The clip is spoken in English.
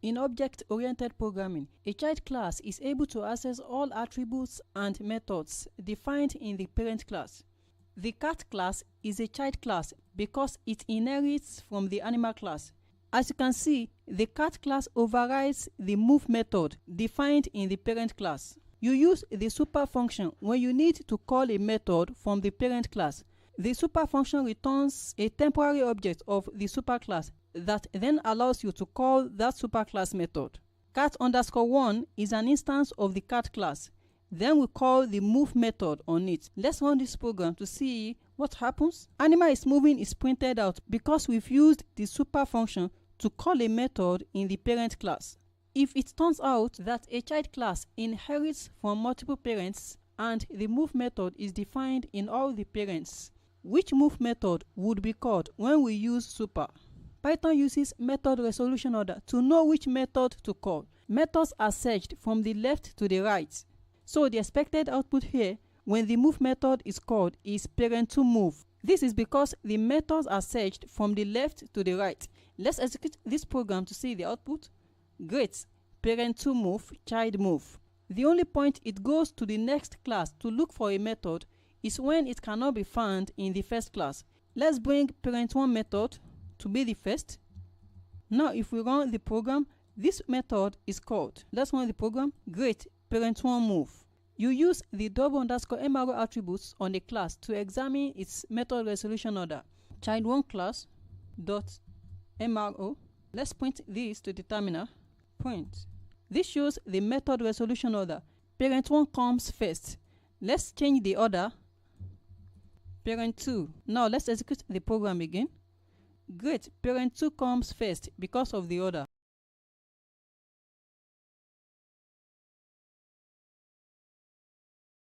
In object-oriented programming, a child class is able to access all attributes and methods defined in the parent class. The cat class is a child class because it inherits from the animal class. As you can see, the cat class overrides the move method defined in the parent class. You use the super function when you need to call a method from the parent class. The super function returns a temporary object of the superclass that then allows you to call that superclass method. Cat_1 is an instance of the cat class. Then we call the move method on it. Let's run this program to see what happens. Animal is moving is printed out because we've used the super function to call a method in the parent class. If it turns out that a child class inherits from multiple parents and the move method is defined in all the parents, which move method would be called when we use super? Python uses method resolution order to know which method to call. Methods are searched from the left to the right. So the expected output here when the move method is called is parent2move. This is because the methods are searched from the left to the right. Let's execute this program to see the output. Great, parent2move, child move. The only point it goes to the next class to look for a method is when it cannot be found in the first class. Let's bring parent1 method to be the first. Now if we run the program, this method is called. Let's run the program. Great, parent1 move. You use the double_MRO attributes on a class to examine its method resolution order. Child1 class dot MRO. Let's print this to the terminal. Print. This shows the method resolution order. Parent1 comes first. Let's change the order. Parent2. Now let's execute the program again. Great, parent2 comes first because of the order.